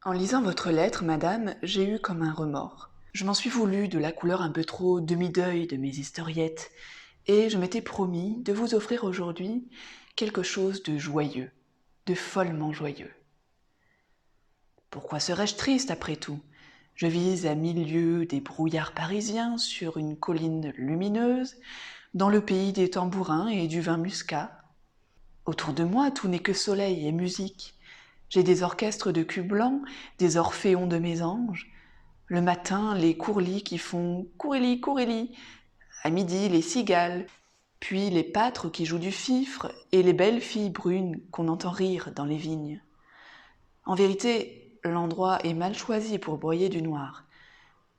En lisant votre lettre, madame, j'ai eu comme un remords. Je m'en suis voulu de la couleur un peu trop demi-deuil de mes historiettes, et je m'étais promis de vous offrir aujourd'hui quelque chose de joyeux, de follement joyeux. Pourquoi serais-je triste après tout? Je vis à 1000 lieues des brouillards parisiens sur une colline lumineuse, dans le pays des tambourins et du vin muscat. Autour de moi, tout n'est que soleil et musique. J'ai des orchestres de culs blancs, des orphéons de mésanges. Le matin, les courlis qui font courili, courili. À midi, les cigales. Puis les pâtres qui jouent du fifre et les belles filles brunes qu'on entend rire dans les vignes. En vérité, l'endroit est mal choisi pour broyer du noir.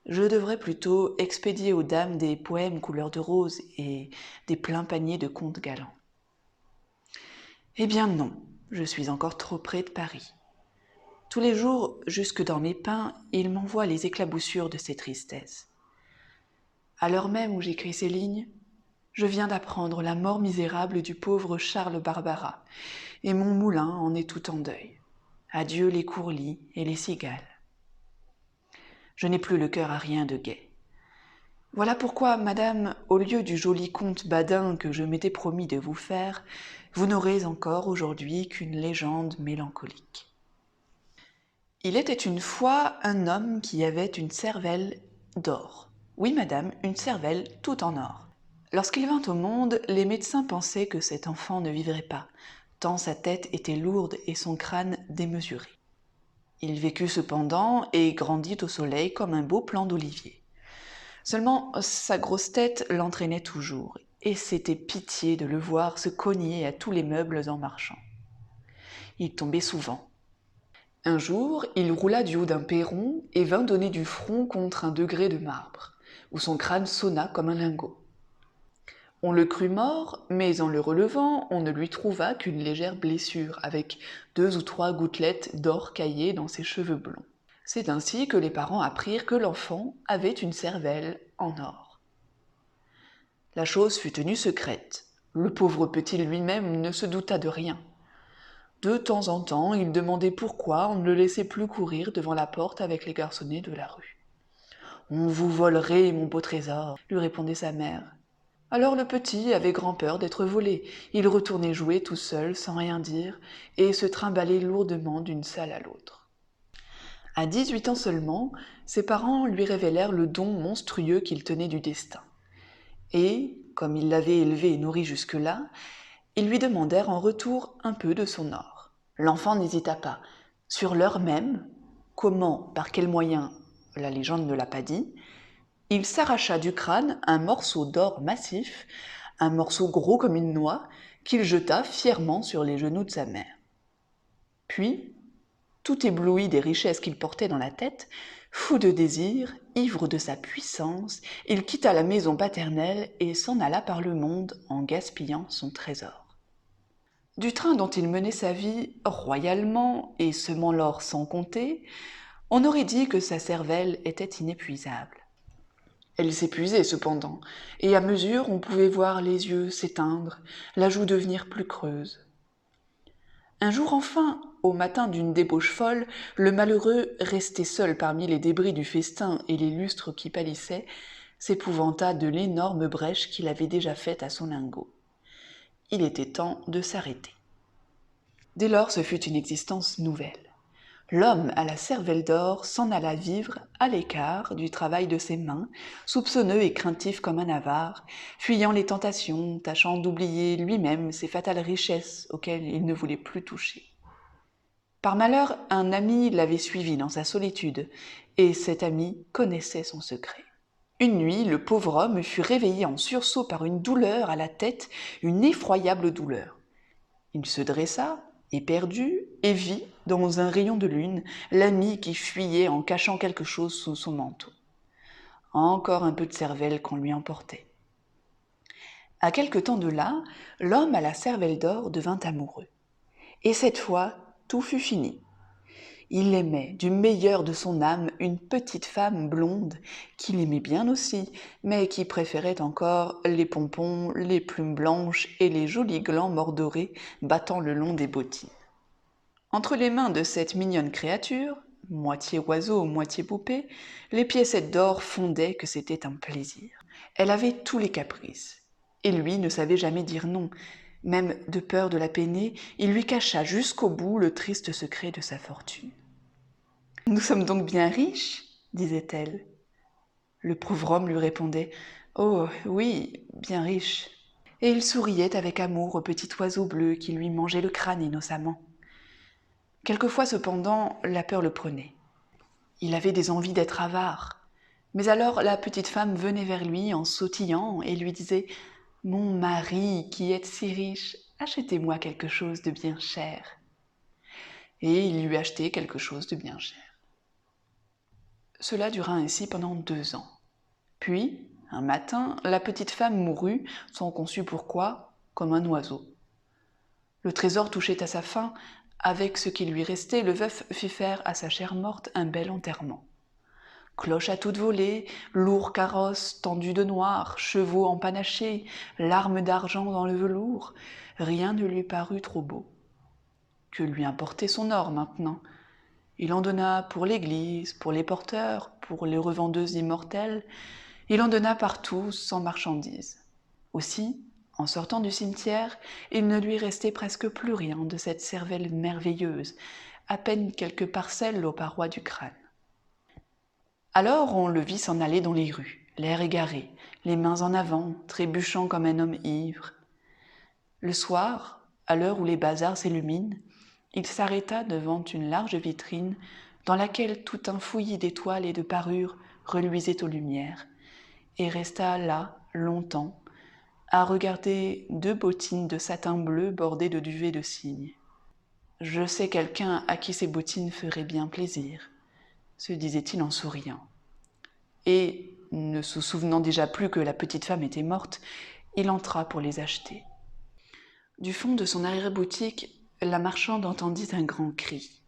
Je devrais plutôt expédier aux dames des poèmes couleur de rose et des pleins paniers de contes galants. Eh bien non, je suis encore trop près de Paris. Tous les jours, jusque dans mes pains, il m'envoie les éclaboussures de ses tristesses. À l'heure même où j'écris ces lignes, je viens d'apprendre la mort misérable du pauvre Charles Barbara, et mon moulin en est tout en deuil. Adieu les courlis et les cigales. Je n'ai plus le cœur à rien de gai. Voilà pourquoi, madame, au lieu du joli conte badin que je m'étais promis de vous faire, vous n'aurez encore aujourd'hui qu'une légende mélancolique. Il était une fois un homme qui avait une cervelle d'or. Oui, madame, une cervelle tout en or. Lorsqu'il vint au monde, les médecins pensaient que cet enfant ne vivrait pas, tant sa tête était lourde et son crâne démesuré. Il vécut cependant et grandit au soleil comme un beau plant d'olivier. Seulement, sa grosse tête l'entraînait toujours, et c'était pitié de le voir se cogner à tous les meubles en marchant. Il tombait souvent. Un jour, il roula du haut d'un perron et vint donner du front contre un degré de marbre, où son crâne sonna comme un lingot. On le crut mort, mais en le relevant, on ne lui trouva qu'une légère blessure, avec 2 ou 3 gouttelettes d'or caillées dans ses cheveux blonds. C'est ainsi que les parents apprirent que l'enfant avait une cervelle en or. La chose fut tenue secrète. Le pauvre petit lui-même ne se douta de rien. De temps en temps, il demandait pourquoi on ne le laissait plus courir devant la porte avec les garçonnets de la rue. « On vous volerait, mon beau trésor, » lui répondait sa mère. Alors le petit avait grand-peur d'être volé. Il retournait jouer tout seul, sans rien dire, et se trimballait lourdement d'une salle à l'autre. À 18 ans seulement, ses parents lui révélèrent le don monstrueux qu'il tenait du destin. Et, comme il l'avait élevé et nourri jusque-là, ils lui demandèrent en retour un peu de son or. L'enfant n'hésita pas. Sur l'heure même, comment, par quel moyen, la légende ne l'a pas dit, il s'arracha du crâne un morceau d'or massif, un morceau gros comme une noix, qu'il jeta fièrement sur les genoux de sa mère. Puis, tout ébloui des richesses qu'il portait dans la tête, fou de désir, ivre de sa puissance, il quitta la maison paternelle et s'en alla par le monde en gaspillant son trésor. Du train dont il menait sa vie royalement et semant l'or sans compter, on aurait dit que sa cervelle était inépuisable. Elle s'épuisait cependant, et à mesure on pouvait voir les yeux s'éteindre, la joue devenir plus creuse. Un jour enfin, au matin d'une débauche folle, le malheureux, resté seul parmi les débris du festin et les lustres qui pâlissaient, s'épouvanta de l'énorme brèche qu'il avait déjà faite à son lingot. Il était temps de s'arrêter. Dès lors, ce fut une existence nouvelle. L'homme à la cervelle d'or s'en alla vivre à l'écart du travail de ses mains, soupçonneux et craintif comme un avare, fuyant les tentations, tâchant d'oublier lui-même ces fatales richesses auxquelles il ne voulait plus toucher. Par malheur, un ami l'avait suivi dans sa solitude, et cet ami connaissait son secret. Une nuit, le pauvre homme fut réveillé en sursaut par une douleur à la tête, une effroyable douleur. Il se dressa, éperdu, et vit, dans un rayon de lune, l'ami qui fuyait en cachant quelque chose sous son manteau. Encore un peu de cervelle qu'on lui emportait. À quelque temps de là, l'homme à la cervelle d'or devint amoureux. Et cette fois, tout fut fini. Il aimait du meilleur de son âme une petite femme blonde qu'il aimait bien aussi, mais qui préférait encore les pompons, les plumes blanches et les jolis glands mordorés battant le long des bottines. Entre les mains de cette mignonne créature, moitié oiseau, moitié poupée, les piécettes d'or fondaient que c'était un plaisir. Elle avait tous les caprices, et lui ne savait jamais dire non. Même de peur de la peiner, il lui cacha jusqu'au bout le triste secret de sa fortune. « Nous sommes donc bien riches ?» disait-elle. Le pauvre homme lui répondait « Oh, oui, bien riche !» Et il souriait avec amour au petit oiseau bleu qui lui mangeait le crâne innocemment. Quelquefois, cependant, la peur le prenait. Il avait des envies d'être avare. Mais alors la petite femme venait vers lui en sautillant et lui disait « Mon mari, qui êtes si riche, achetez-moi quelque chose de bien cher. » Et il lui achetait quelque chose de bien cher. Cela dura ainsi pendant 2 ans. Puis, un matin, la petite femme mourut, sans qu'on sût pourquoi, comme un oiseau. Le trésor touchait à sa fin. Avec ce qui lui restait, le veuf fit faire à sa chère morte un bel enterrement. Cloches à toute volée, lourds carrosses tendus de noir, chevaux empanachés, larmes d'argent dans le velours, rien ne lui parut trop beau. Que lui importait son or maintenant? Il en donna pour l'église, pour les porteurs, pour les revendeuses immortelles, il en donna partout sans marchandises. Aussi, en sortant du cimetière, il ne lui restait presque plus rien de cette cervelle merveilleuse, à peine quelques parcelles aux parois du crâne. Alors on le vit s'en aller dans les rues, l'air égaré, les mains en avant, trébuchant comme un homme ivre. Le soir, à l'heure où les bazars s'illuminent, il s'arrêta devant une large vitrine dans laquelle tout un fouillis d'étoiles et de parures reluisait aux lumières, et resta là longtemps, à regarder 2 bottines de satin bleu bordées de duvet de cygne. « Je sais quelqu'un à qui ces bottines feraient bien plaisir, » se disait-il en souriant. Et, ne se souvenant déjà plus que la petite femme était morte, il entra pour les acheter. Du fond de son arrière-boutique, la marchande entendit un grand cri.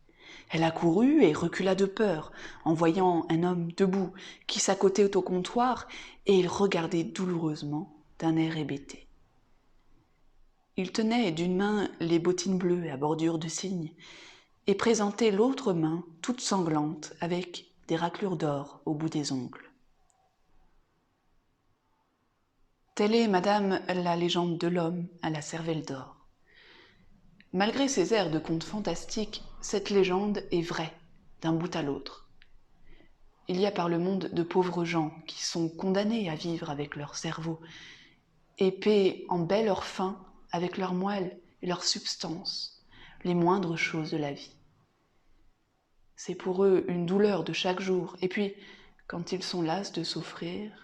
Elle accourut et recula de peur, en voyant un homme debout, qui s'accotait au comptoir, et il regardait douloureusement d'un air hébété. Il tenait d'une main les bottines bleues à bordure de cygne, et présentait l'autre main toute sanglante, avec des raclures d'or au bout des ongles. Telle est, madame, la légende de l'homme à la cervelle d'or. Malgré ses airs de conte fantastique, cette légende est vraie, d'un bout à l'autre. Il y a par le monde de pauvres gens qui sont condamnés à vivre avec leur cerveau et paient en belle leur faim avec leur moelle et leur substance, les moindres choses de la vie. C'est pour eux une douleur de chaque jour, et puis, quand ils sont las de souffrir,